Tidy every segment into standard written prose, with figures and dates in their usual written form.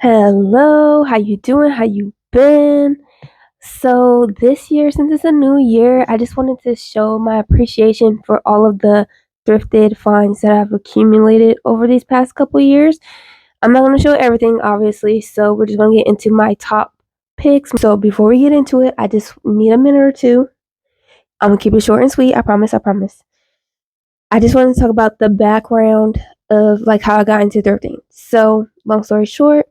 Hello, how you doing? How you been? So this year, since it's a new year, I just wanted to show my appreciation for all of the thrifted finds that I've accumulated over these past couple years. I'm not going to show everything, obviously, so we're just going to get into my top picks. So before we get into it, I just need a minute or two. I'm going to keep it short and sweet. I promise. I promise. I just wanted to talk about the background of like how I got into thrifting. So, long story short,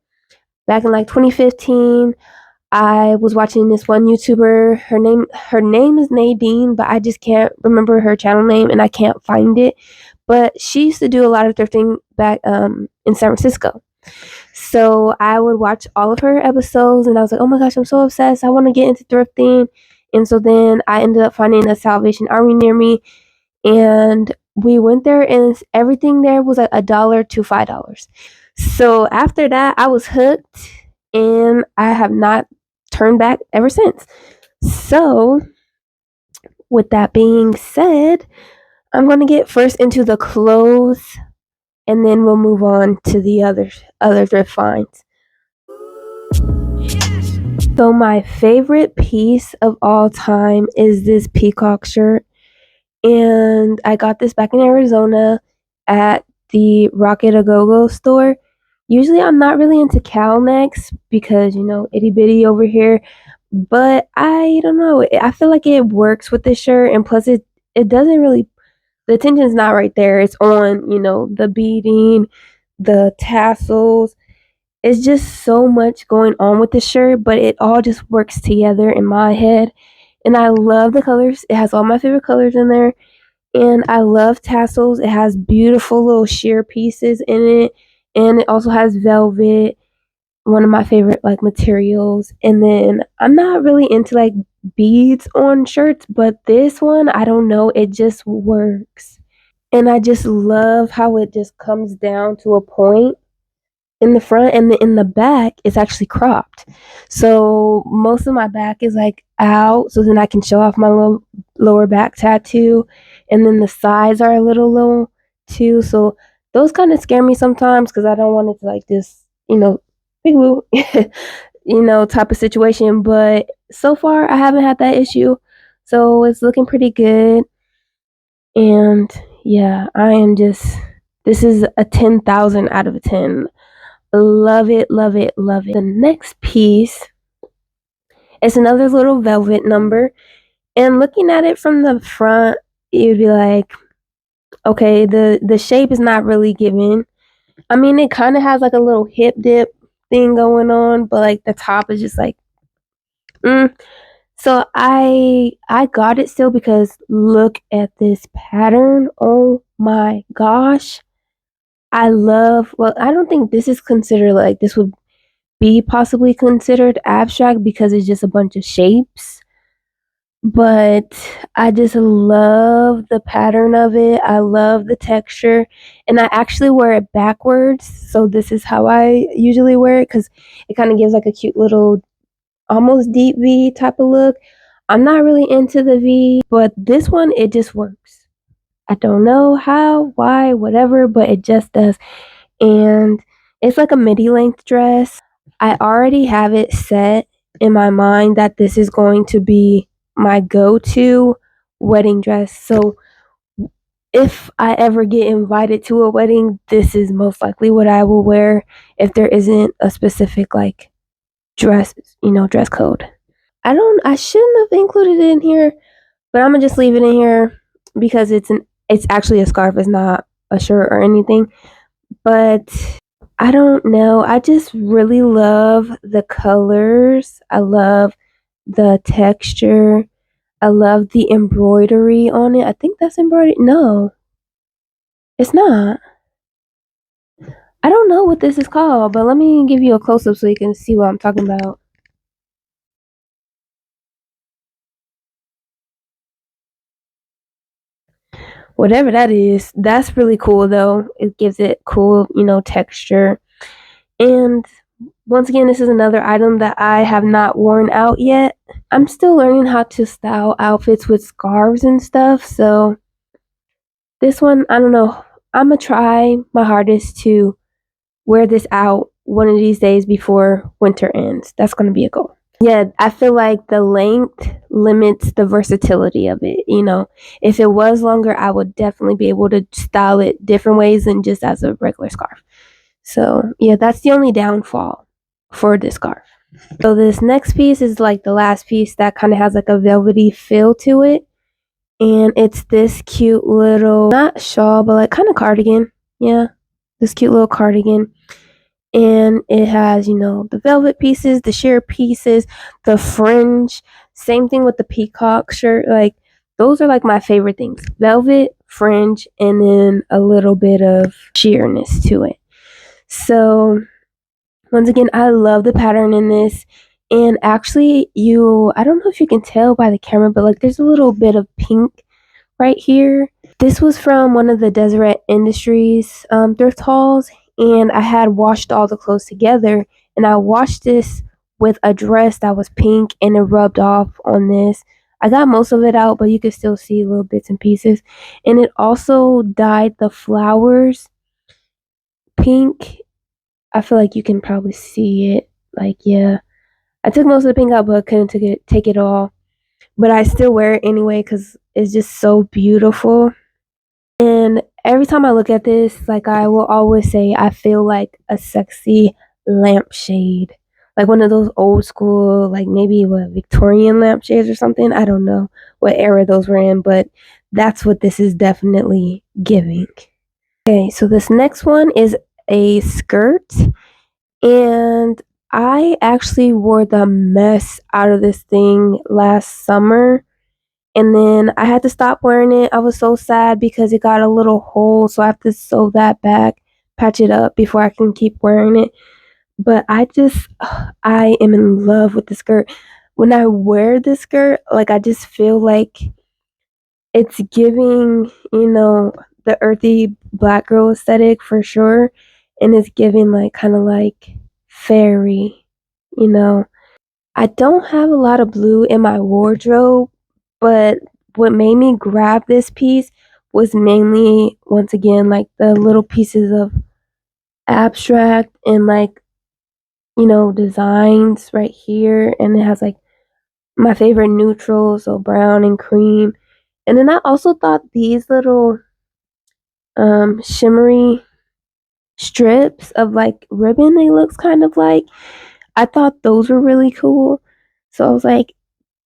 back in like 2015, I was watching this one YouTuber. Her name is Nadine, but I just can't remember her channel name and I can't find it. But she used to do a lot of thrifting back in San Francisco. So I would watch all of her episodes and I was like, "Oh my gosh, I'm so obsessed. I want to get into thrifting." And so then I ended up finding a Salvation Army near me and we went there and everything there was like $1 to $5. So after that, I was hooked and I have not turned back ever since. So, with that being said, I'm going to get first into the clothes and then we'll move on to the other thrift finds. So my favorite piece of all time is this peacock shirt and I got this back in Arizona at the Rocket A Go Go store. Usually, I'm not really into cowl necks because itty bitty over here, but I don't know. I feel like it works with this shirt, and plus, it doesn't really. The tension's not right there. It's on the beading, the tassels. It's just so much going on with the shirt, but it all just works together in my head. And I love the colors. It has all my favorite colors in there and I love tassels. It has beautiful little sheer pieces in it, and it also has velvet, one of my favorite like materials. And then I'm not really into like beads on shirts, but this one, I don't know, it just works. And I just love how it just comes down to a point in the front and in the back it's actually cropped, so most of my back is like out so then I can show off my little lower back tattoo, and then the sides are a little low too, so those kind of scare me sometimes because I don't want it to like this big woo type of situation, but so far I haven't had that issue, so it's looking pretty good. And yeah, I am just, this is a 10,000 out of a 10. Love it, love it, love it. The next piece is another little velvet number. And looking at it from the front, you'd be like, okay, the shape is not really given. I mean, it kind of has like a little hip dip thing going on, but like the top is just like, mm. So I got it still because look at this pattern. Oh my gosh. I love, well, I don't think this is considered like this would be possibly considered abstract because it's just a bunch of shapes. But I just love the pattern of it. I love the texture. And I actually wear it backwards. So this is how I usually wear it because it kind of gives like a cute little almost deep V type of look. I'm not really into the V, but this one, it just works. I don't know how, why, whatever, but it just does. And it's like a midi length dress. I already have it set in my mind that this is going to be my go to wedding dress. So if I ever get invited to a wedding, this is most likely what I will wear if there isn't a specific like dress, dress code. I shouldn't have included it in here, but I'm gonna just leave it in here because it's actually a scarf, it's not a shirt or anything. But I don't know. I just really love the colors. I love the texture. I love the embroidery on it. I think that's embroidery. No, it's not. I don't know what this is called, but let me give you a close up so you can see what I'm talking about. Whatever that is, that's really cool though. It gives it cool, texture. And once again, this is another item that I have not worn out yet. I'm still learning how to style outfits with scarves and stuff, so this one, I don't know. I'm gonna try my hardest to wear this out one of these days before winter ends. That's going to be a goal. Yeah, I feel like the length limits the versatility of it. If it was longer, I would definitely be able to style it different ways than just as a regular scarf. So, yeah, that's the only downfall for this scarf. So, this next piece is like the last piece that kind of has like a velvety feel to it. And it's this cute little, not shawl, but like kind of cardigan. Yeah, this cute little cardigan. And it has, the velvet pieces, the sheer pieces, the fringe. Same thing with the peacock shirt. Like, those are like my favorite things: velvet, fringe, and then a little bit of sheerness to it. So, once again, I love the pattern in this. And actually, I don't know if you can tell by the camera, but like there's a little bit of pink right here. This was from one of the Deseret Industries thrift hauls, and I had washed all the clothes together, and I washed this with a dress that was pink, and it rubbed off on this. I got most of it out, but you could still see little bits and pieces. And it also dyed the flowers pink. I feel like you can probably see it. Like, yeah, I took most of the pink out, but couldn't take it all. But I still wear it anyway because it's just so beautiful. And every time I look at this, like I will always say, I feel like a sexy lampshade. Like one of those old school, like maybe what, Victorian lampshades or something. I don't know what era those were in, but that's what this is definitely giving. Okay, so this next one is a skirt. And I actually wore the mess out of this thing last summer. And then I had to stop wearing it. I was so sad because it got a little hole, so I have to sew that back, patch it up before I can keep wearing it. But I am in love with the skirt. When I wear this skirt, like I just feel like it's giving, the earthy black girl aesthetic for sure. And it's giving like kind of like fairy, you know. I don't have a lot of blue in my wardrobe, but what made me grab this piece was mainly, once again, like the little pieces of abstract and like, designs right here. And it has like my favorite neutrals, so brown and cream. And then I also thought these little shimmery strips of like ribbon, they looks kind of like, I thought those were really cool. So I was like,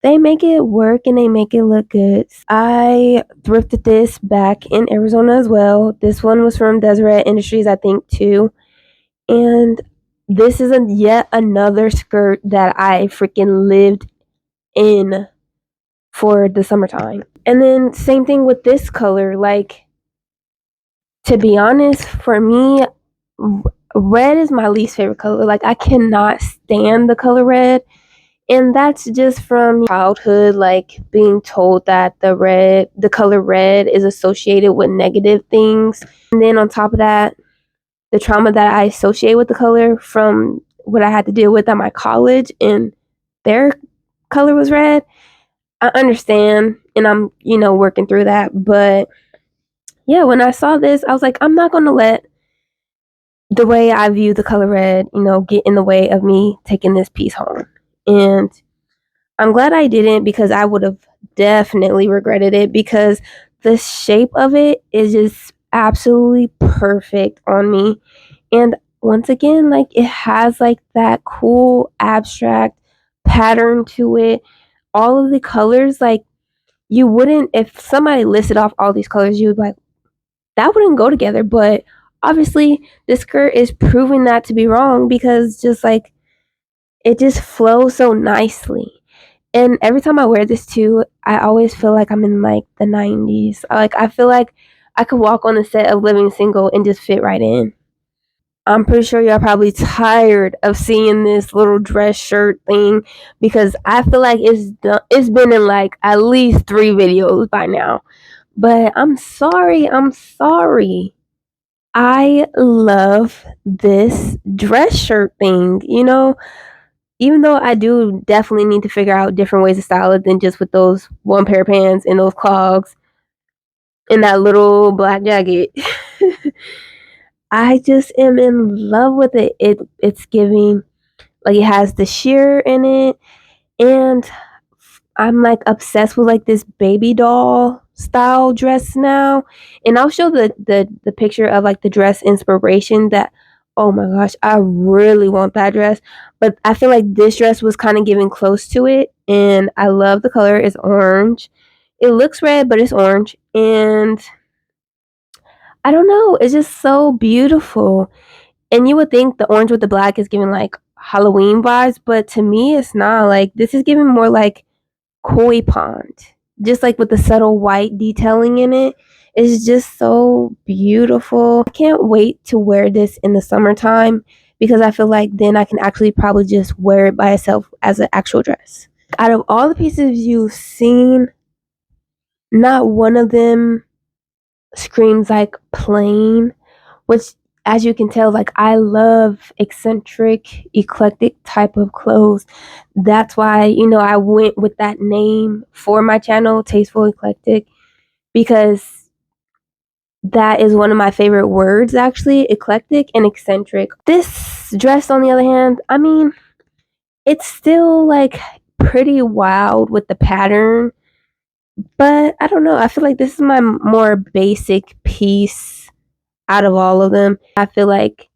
they make it work and they make it look good. I thrifted this back in Arizona as well. This one was from Deseret Industries, I think, too. And this is yet another skirt that I freaking lived in for the summertime. And then same thing with this color. Like, to be honest, for me, red is my least favorite color. Like, I cannot stand the color red. And that's just from childhood, like being told that the color red is associated with negative things. And then on top of that, the trauma that I associate with the color from what I had to deal with at my college, and their color was red. I understand, and I'm, working through that. But yeah, when I saw this, I was like, I'm not going to let the way I view the color red, get in the way of me taking this piece home. And I'm glad I didn't, because I would have definitely regretted it, because the shape of it is just absolutely perfect on me. And once again, like it has like that cool abstract pattern to it. All of the colors, like you wouldn't, if somebody listed off all these colors, you would be like, that wouldn't go together. But obviously, this skirt is proving that to be wrong, because just like it just flows so nicely. And every time I wear this too, I always feel like I'm in like the 90s. Like I feel like I could walk on the set of Living Single and just fit right in. I'm pretty sure y'all probably tired of seeing this little dress shirt thing, because I feel like it's been in like at least 3 videos by now. But I'm sorry. I love this dress shirt thing, even though I do definitely need to figure out different ways to style it than just with those one pair of pants and those clogs and that little black jacket. I just am in love with it. It's giving like it has the sheer in it, and I'm like obsessed with like this baby doll style dress now. And I'll show the picture of like the dress inspiration that oh my gosh, I really want that dress. But I feel like this dress was kind of giving close to it, and I love the color. It's orange. It looks red, but it's orange. And I don't know, it's just so beautiful. And you would think the orange with the black is giving like Halloween vibes, but to me it's not. Like this is giving more like koi pond, just like with the subtle white detailing in it. It's just so beautiful. I can't wait to wear this in the summertime because I feel like then I can actually probably just wear it by itself as an actual dress. Out of all the pieces you've seen, not one of them screams like plain, which as you can tell, like I love eccentric, eclectic type of clothes. That's why, I went with that name for my channel, Tasteful Eclectic, because that is one of my favorite words actually, eclectic and eccentric. This dress on the other hand, I mean, it's still like pretty wild with the pattern, but I don't know. I feel like this is my more basic piece out of all of them. I feel like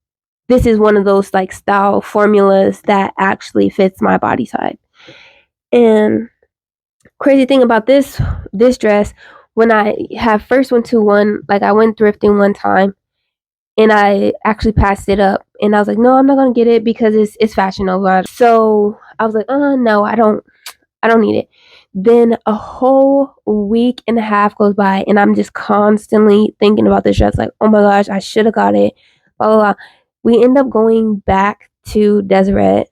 this is one of those like style formulas that actually fits my body type. And crazy thing about this dress, when I have first went to one, like I went thrifting one time and I actually passed it up and I was like, no, I'm not gonna get it because it's fashion over. So I was like, no, I don't need it. Then a whole week and a half goes by and I'm just constantly thinking about this dress, like, oh my gosh, I should have got it. Blah blah blah. We end up going back to Deseret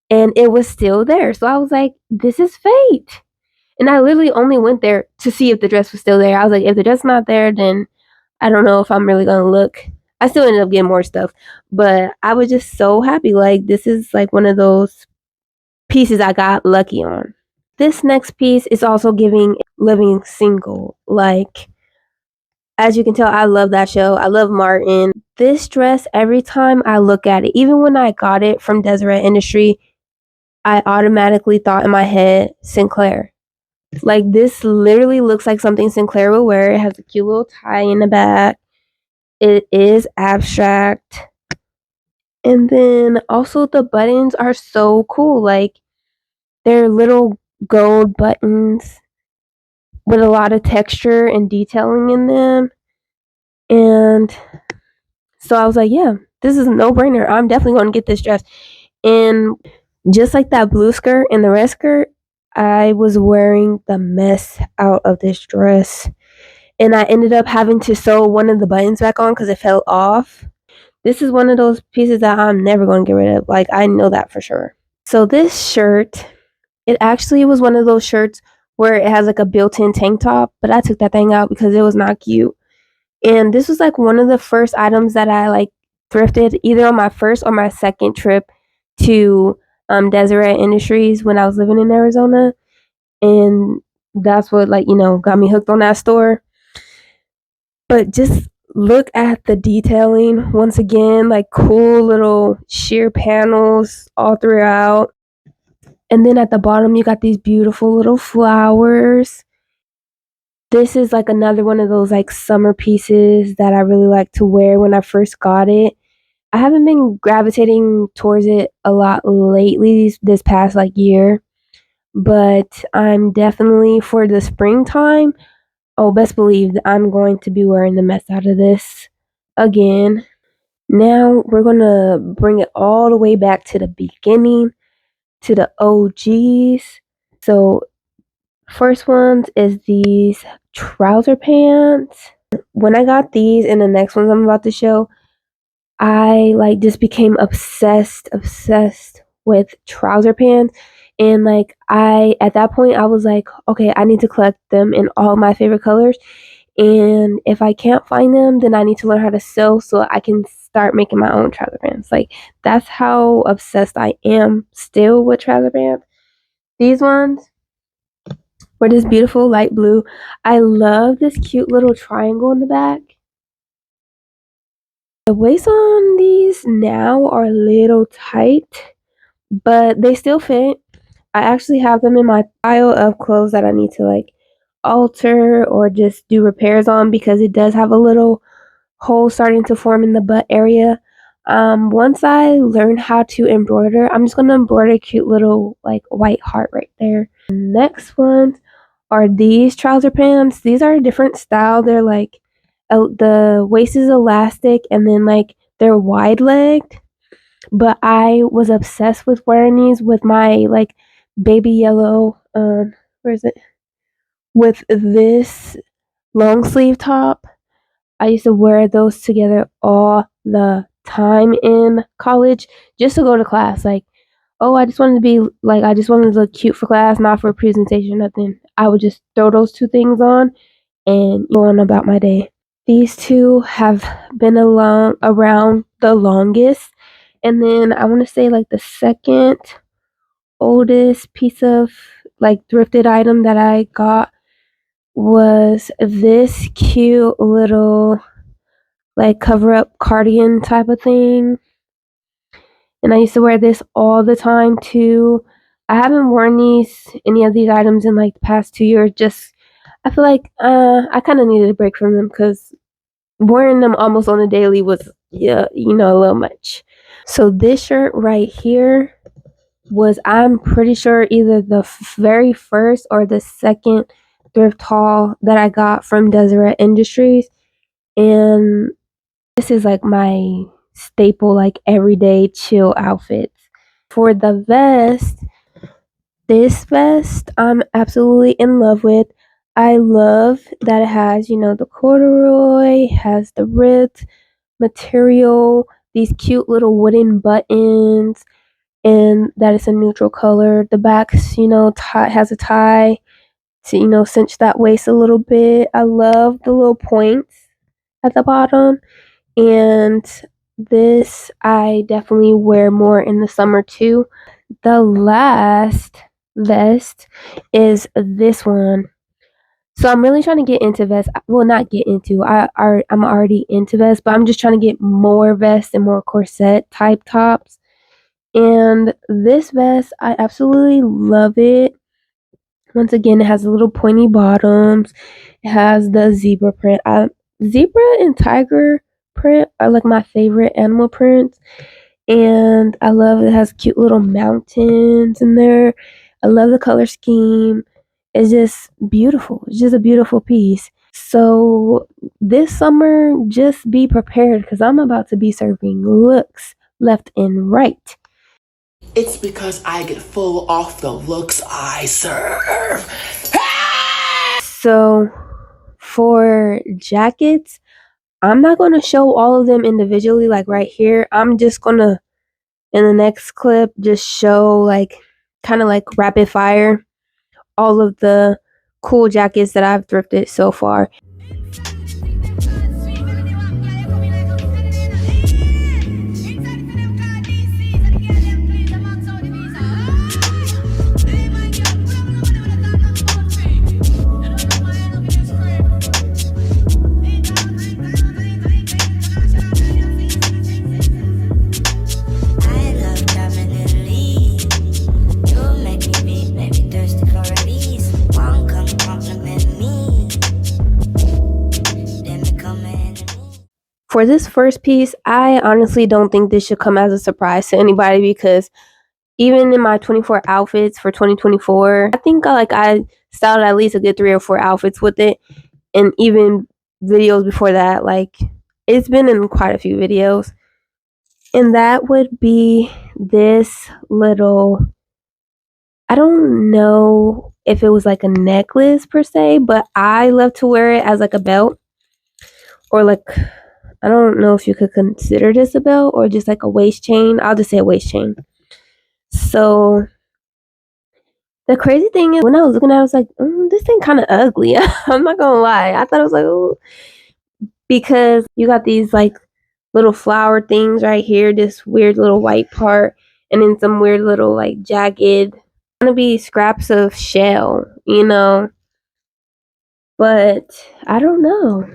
and it was still there. So I was like, this is fate. And I literally only went there to see if the dress was still there. I was like, if the dress is not there, then I don't know if I'm really gonna look. I still ended up getting more stuff, but I was just so happy. Like this is like one of those pieces I got lucky on. This next piece is also giving living single. Like as you can tell, I love that show. I love Martin. This dress, every time I look at it, even when I got it from Deseret Industry, I automatically thought in my head Sinclair. Like this literally looks like something Sinclair would wear. It has a cute little tie in the back. It is abstract. And then also the buttons are so cool. Like they're little gold buttons with a lot of texture and detailing in them. And so I was like, yeah, this is a no-brainer. I'm definitely going to get this dress. And just like that blue skirt and the red skirt, I was wearing the mess out of this dress. And I ended up having to sew one of the buttons back on because it fell off. This is one of those pieces that I'm never going to get rid of. Like, I know that for sure. So this shirt, it actually was one of those shirts where it has like a built-in tank top, but I took that thing out because it was not cute. And this was like one of the first items that I like thrifted either on my first or my second trip to Deseret Industries when I was living in Arizona. And that's what like, got me hooked on that store. But just look at the detailing once again, like cool little sheer panels all throughout. And then at the bottom, you got these beautiful little flowers. This is like another one of those like summer pieces that I really like to wear when I first got it. I haven't been gravitating towards it a lot lately this past like year, but I'm definitely for the springtime. Oh, best believe that I'm going to be wearing the mess out of this again. Now we're going to bring it all the way back to the beginning, to the OGs. So, first ones is these trouser pants. When I got these and the next ones I'm about to show, I like just became obsessed with trouser pants. And like I at that point I was like, okay, I need to collect them in all my favorite colors. And if I can't find them, then I need to learn how to sew so I can start making my own trouser pants. Like that's how obsessed I am still with trouser pants. These ones were this beautiful light blue. I love this cute little triangle in the back. The waist on these now are a little tight, but they still fit. I actually have them in my pile of clothes that I need to like alter or just do repairs on because it does have a little hole starting to form in the butt area. Once I learn how to embroider, I'm just gonna embroider a cute little like white heart right there. Next ones are these trouser pants. These are a different style. They're like the waist is elastic and then like they're wide legged. But I was obsessed with wearing these with my like baby yellow where is it? With this long sleeve top. I used to wear those together all the time in college just to go to class. Like, oh, I just wanted to be like, I just wanted to look cute for class, not for a presentation, nothing. I would just throw those two things on and go on about my day. These two have been around the longest. And then I want to say, like, the second oldest piece of like thrifted item that I got was this cute little like cover up cardigan type of thing. And I used to wear this all the time too. I haven't worn any of these items in like the past 2 years. Just I feel like I kind of needed a break from them because wearing them almost on a daily was yeah a little much. So this shirt right here was I'm pretty sure either the very first or the second thrift haul that I got from Deseret Industries, and this is like my staple, like everyday chill outfits. For the vest, this vest I'm absolutely in love with. I love that it has, the corduroy, has the ribbed material, these cute little wooden buttons, and that it's a neutral color. The back, has a tie to, cinch that waist a little bit. I love the little points at the bottom. And this I definitely wear more in the summer too. The last vest is this one. So I'm really trying to get into vests. Well, not get into. I'm already into vests, but I'm just trying to get more vests and more corset type tops. And this vest, I absolutely love it. Once again, it has the little pointy bottoms. It has the zebra print. Zebra and tiger print are like my favorite animal prints. And I love it has cute little mountains in there. I love the color scheme. It's just beautiful. It's just a beautiful piece. So this summer, just be prepared because I'm about to be serving looks left and right. It's because I get full off the looks I serve. So for jackets, I'm not going to show all of them individually, like right here. I'm just going to, in the next clip, just show like kind of like rapid fire all of the cool jackets that I've thrifted so far. For this first piece, I honestly don't think this should come as a surprise to anybody because even in my 24 outfits for 2024, I think I styled at least a good 3 or 4 outfits with it, and even videos before that, like it's been in quite a few videos. And that would be this little, I don't know if it was like a necklace per se, but I love to wear it as like a belt or like I don't know if you could consider this a belt or just like a waist chain. I'll just say a waist chain. So the crazy thing is, when I was looking at it, I was like, this thing kind of ugly. I'm not gonna lie. I thought it was like, oh, because you got these like little flower things right here, this weird little white part, and then some weird little like jagged, gonna be scraps of shell. But I don't know.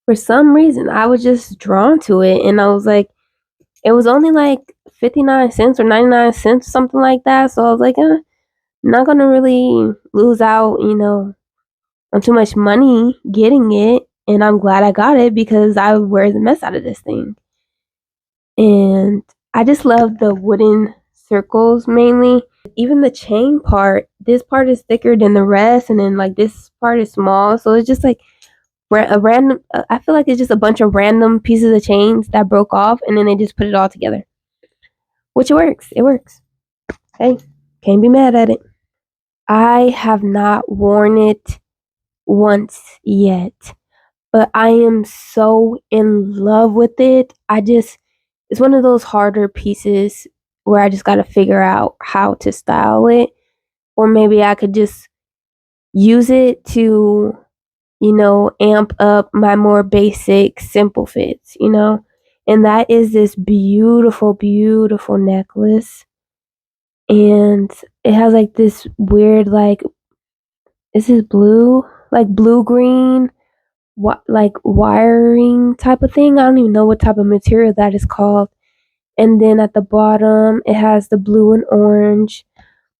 For some reason, I was just drawn to it, and I was like, it was only like 59 cents or 99 cents, something like that. So I was like, not gonna really lose out, on too much money getting it. And I'm glad I got it because I would wear the mess out of this thing. And I just love the wooden circles mainly. Even the chain part, this part is thicker than the rest, and then like this part is small. So it's just like a random. I feel like it's just a bunch of random pieces of chains that broke off, and then they just put it all together, which works. It works. Hey, can't be mad at it. I have not worn it once yet, but I am so in love with it. It's one of those harder pieces where I just got to figure out how to style it, or maybe I could just use it to, amp up my more basic, simple fits. And that is this beautiful, beautiful necklace. And it has like this weird, like, is this blue? Like blue green, like wiring type of thing. I don't even know what type of material that is called. And then at the bottom, it has the blue and orange.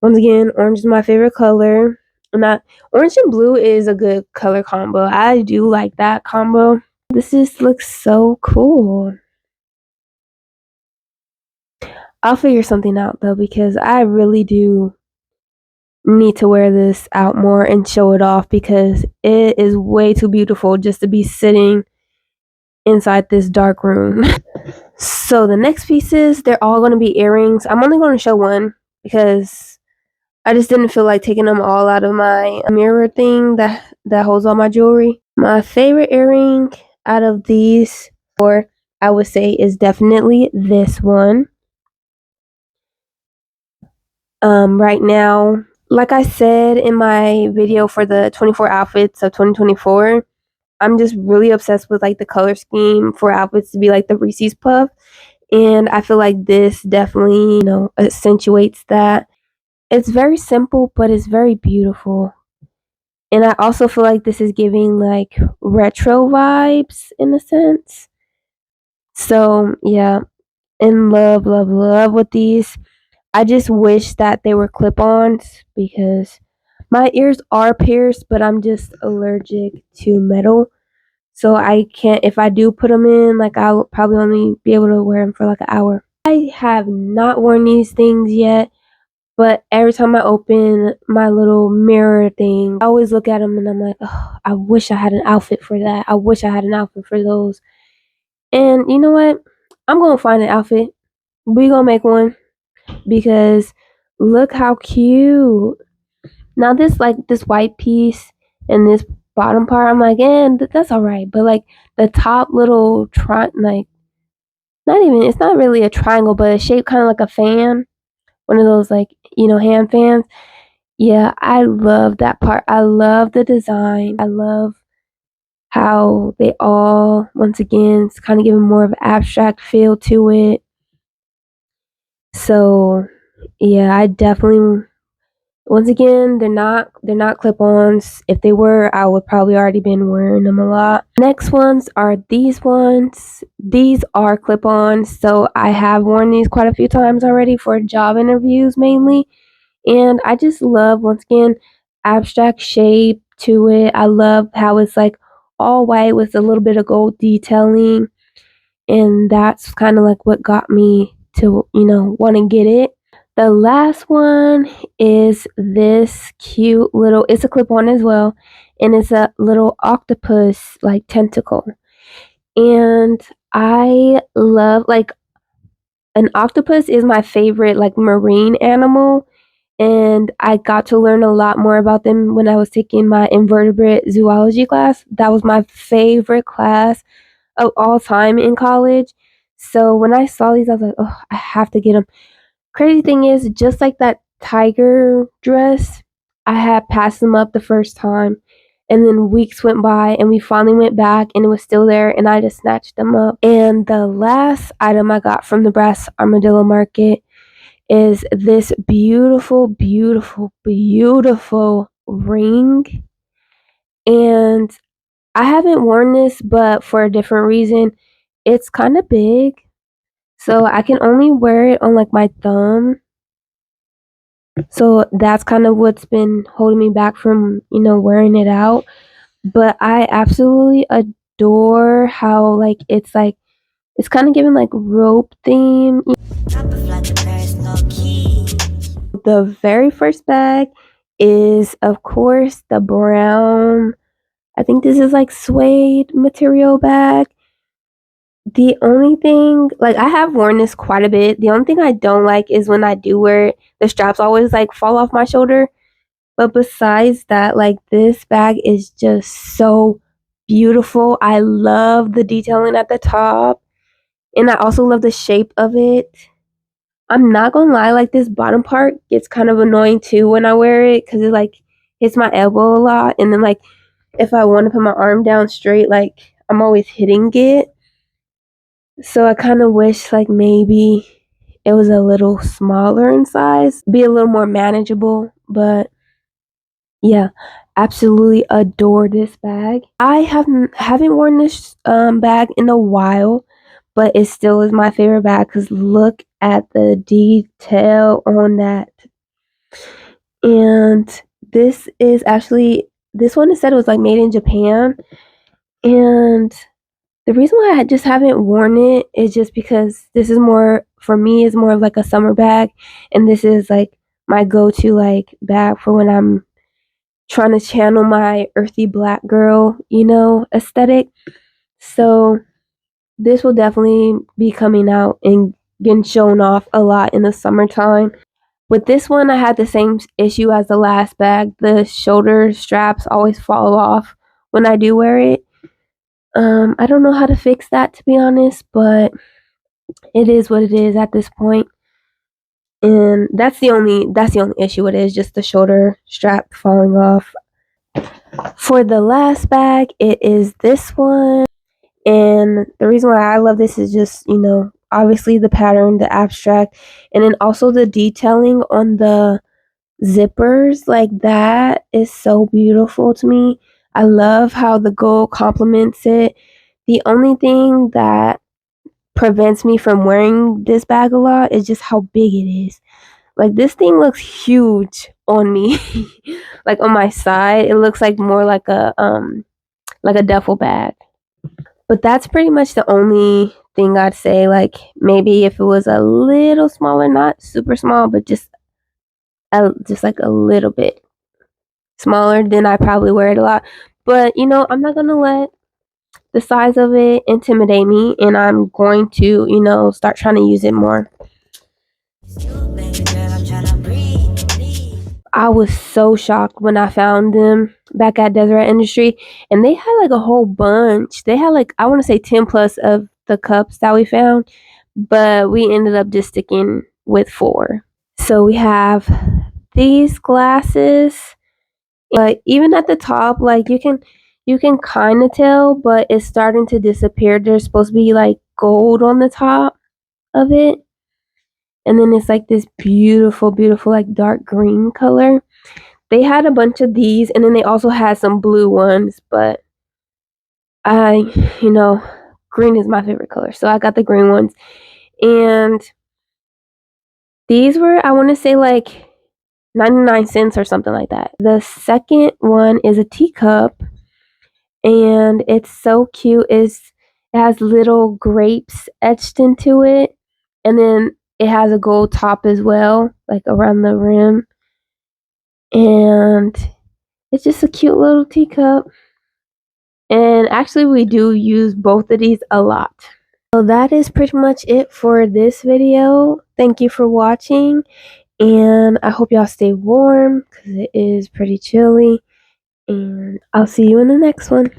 Once again, orange is my favorite color. Not orange and blue is a good color combo. I do like that combo. This just looks so cool. I'll figure something out though because I really do need to wear this out more and show it off because it is way too beautiful just to be sitting inside this dark room. So the next pieces, they're all going to be earrings. I'm only going to show one because I just didn't feel like taking them all out of my mirror thing that holds all my jewelry. My favorite earring out of these four, I would say, is definitely this one. Right now, like I said in my video for the 24 outfits of 2024, I'm just really obsessed with like the color scheme for outfits to be like the Reese's Puff. And I feel like this definitely, accentuates that. It's very simple, but it's very beautiful. And I also feel like this is giving like retro vibes in a sense. So, yeah, in love, love, love with these. I just wish that they were clip ons because my ears are pierced, but I'm just allergic to metal. So I can't, if I do put them in, like I'll probably only be able to wear them for like an hour. I have not worn these things yet, but every time I open my little mirror thing, I always look at them and I'm like, oh, I wish I had an outfit for that. I wish I had an outfit for those. And you know what? I'm going to find an outfit. We going to make one because look how cute. Now this like this white piece and this bottom part, I'm like, that's all right. But like the top little like not even, it's not really a triangle, but it's shaped kind of like a fan, one of those like hand fans. Yeah, I love that part. I love the design. I love how they all, once again, it's kind of giving more of an abstract feel to it. So, yeah, I definitely, once again, they're not clip-ons. If they were, I would probably already been wearing them a lot. Next ones are these ones. These are clip-ons, so I have worn these quite a few times already for job interviews mainly. And I just love, once again, abstract shape to it. I love how it's like all white with a little bit of gold detailing. And that's kind of like what got me to, want to get it. The last one is this cute little, it's a clip on as well. And it's a little octopus like tentacle. And I love, like, an octopus is my favorite, like, marine animal and I got to learn a lot more about them when I was taking my invertebrate zoology class. That was my favorite class of all time in college. So when I saw these, I was like, oh, I have to get them. Crazy thing is, just like that tiger dress, I had passed them up the first time. And then weeks went by, and we finally went back, and it was still there, and I just snatched them up. And the last item I got from the Brass Armadillo Market is this beautiful, beautiful, beautiful ring. And I haven't worn this, but for a different reason. It's kind of big, so I can only wear it on like my thumb. So that's kind of what's been holding me back from, wearing it out. But I absolutely adore how like it's kind of giving like rope theme. The very first bag is of course the brown. I think this is like suede material bag. The only thing, like, I have worn this quite a bit. The only thing I don't like is when I do wear it, the straps always like fall off my shoulder. But besides that, like, this bag is just so beautiful. I love the detailing at the top, and I also love the shape of it. I'm not gonna lie, like, this bottom part gets kind of annoying too when I wear it because it like hits my elbow a lot. And then, like, if I want to put my arm down straight, like, I'm always hitting it. So I kind of wish like maybe it was a little smaller in size, be a little more manageable. But yeah, absolutely adore this bag. I haven't worn this bag in a while, but it still is my favorite bag because look at the detail on that. And this one, it said it was like made in Japan. And the reason why I just haven't worn it is just because this is more, for me, is more of like a summer bag. And this is like my go to like bag for when I'm trying to channel my earthy black girl, aesthetic. So this will definitely be coming out and getting shown off a lot in the summertime. With this one, I had the same issue as the last bag. The shoulder straps always fall off when I do wear it. I don't know how to fix that, to be honest, but it is what it is at this point. And that's the only issue. It is just the shoulder strap falling off. For the last bag, it is this one. And the reason why I love this is just, obviously the pattern, the abstract, and then also the detailing on the zippers. Like, that is so beautiful to me. I love how the gold complements it. The only thing that prevents me from wearing this bag a lot is just how big it is. Like, this thing looks huge on me. Like, on my side, it looks like more like a duffel bag. But that's pretty much the only thing I'd say. Like, maybe if it was a little smaller, not super small, but just like a little bit smaller, then I probably wear it a lot. But I'm not gonna let the size of it intimidate me, and I'm going to, start trying to use it more. I was so shocked when I found them back at Deseret Industry, and they had like a whole bunch. They had like, I want to say 10 plus of the cups that we found, but we ended up just sticking with 4. So we have these glasses, but even at the top, like, you can kind of tell, but it's starting to disappear. There's supposed to be like gold on the top of it, and then it's like this beautiful, beautiful like dark green color. They had a bunch of these, and then they also had some blue ones, but I, you know, green is my favorite color, so I got the green ones. And these were, I want to say, like 99 cents or something like that. The second one is a teacup, and it's so cute. It has little grapes etched into it, and then it has a gold top as well, like around the rim. And it's just a cute little teacup. And actually, we do use both of these a lot. So that is pretty much it for this video. Thank you for watching, and I hope y'all stay warm because it is pretty chilly. And I'll see you in the next one.